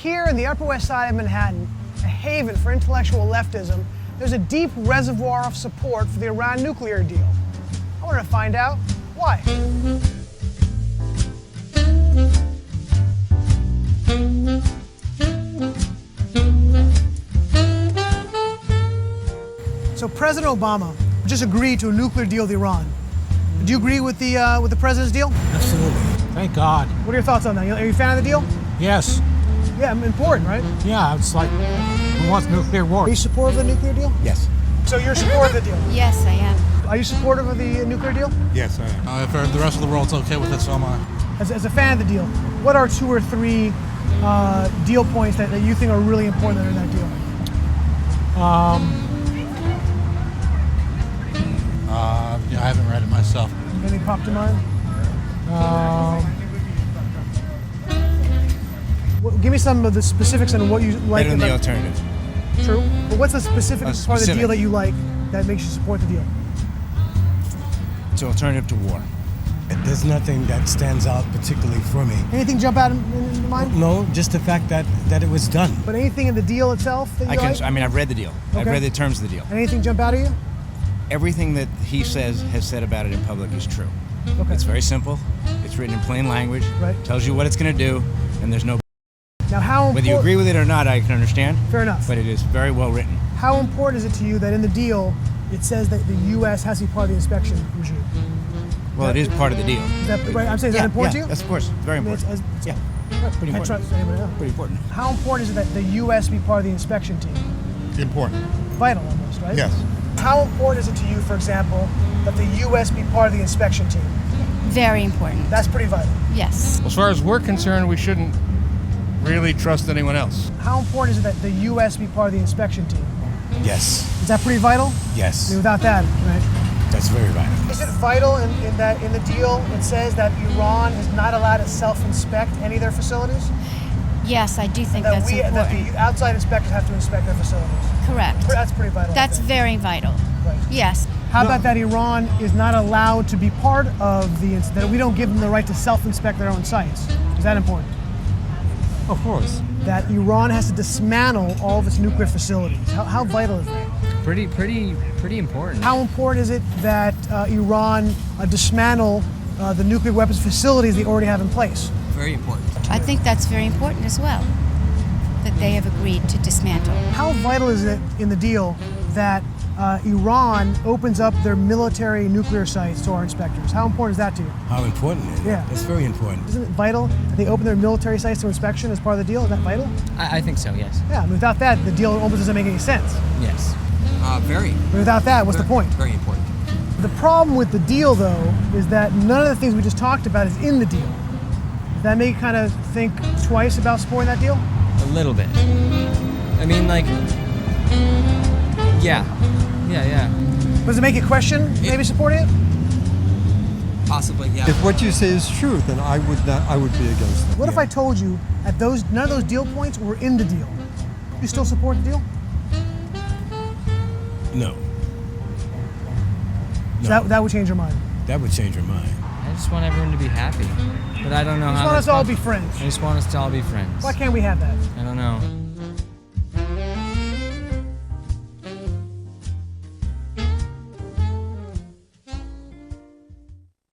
Here in the Upper West Side of Manhattan, a haven for intellectual leftism, there's a deep reservoir of support for the Iran nuclear deal. I wanted to find out why. So President Obama just agreed to a nuclear deal with Iran. Do you agree with the president's deal? Absolutely. Thank God. What are your thoughts on that? Are you a fan of the deal? Yes. Yeah, important, right? Yeah, it's like, who wants nuclear war? Are you supportive of the nuclear deal? Yes. So you're supportive of the deal? Yes, I am. Are you supportive of the nuclear deal? Yes, I am. If the rest of the world's okay with it, so am I. As a fan of the deal, what are 2 or 3 deal points that you think are really important that are in that deal? I haven't read it myself. Anything pop to mind? Give me some of the specifics on what you like. Better than the alternative. True. But what's the specific part of the deal that you like that makes you support the deal? It's an alternative to war. There's nothing that stands out particularly for me. Anything jump out in your mind? No, just the fact that it was done. But anything in the deal itself that you like? I've read the deal. Okay. I've read the terms of the deal. And anything jump out at you? Everything that he has said about it in public is true. Okay. It's very simple. It's written in plain language. Right. Tells you what it's going to do, and there's no. Now, how important? Whether you agree with it or not, I can understand. Fair enough. But it is very well written. How important is it to you that in the deal it says that the U.S. has to be part of the inspection regime? Well, it is part of the deal. Is that right? I'm saying, is that important to you? Yes, of course. It's very important. Yeah. Pretty I important. trust anybody else. Pretty important. How important is it that the U.S. be part of the inspection team? Important. Vital, almost, right? Yes. How important is it to you, for example, that the U.S. be part of the inspection team? Very important. That's pretty vital. Yes. As far as we're concerned, we shouldn't really trust anyone else. How important is it that the U.S. be part of the inspection team? Yes. Is that pretty vital? I Yes. mean, without that, right? That's very vital. Is it vital in that in the deal it says that Iran is not allowed to self-inspect any of their facilities? Yes, I do think That that's important. that the outside inspectors have to inspect their facilities. Correct. That's pretty vital. I That's think. very vital. Right. Yes. How about that Iran is not allowed to be part of that we don't give them the right to self-inspect their own sites? Is that important? Of course. That Iran has to dismantle all of its nuclear facilities. How vital is that? Pretty important. How important is it that Iran dismantle the nuclear weapons facilities they already have in place? Very important. I think that's very important as well, that they have agreed to dismantle. How vital is it in the deal that Iran opens up their military nuclear sites to our inspectors? How important is that to you? How important is it? Yeah. It's very important. Isn't it vital that they open their military sites to inspection as part of the deal? Is that vital? I think so, yes. Yeah, I mean, without that, the deal almost doesn't make any sense. Yes. Very. But without that, what's the point? Very important. The problem with the deal, though, is that none of the things we just talked about is in the deal. Does that make you kind of think twice about supporting that deal? A little bit. I mean, like, yeah. Does it make you question maybe supporting it? Possibly, yeah. If what you say is true, then I would be against it. What if I told you that none of those deal points were in the deal? You still support the deal? No. So that would change your mind. That would change your mind. I just want everyone to be happy. But I don't know You just how want us that's all to possible. be friends. I just want us to all be friends. Why can't we have that? I don't know.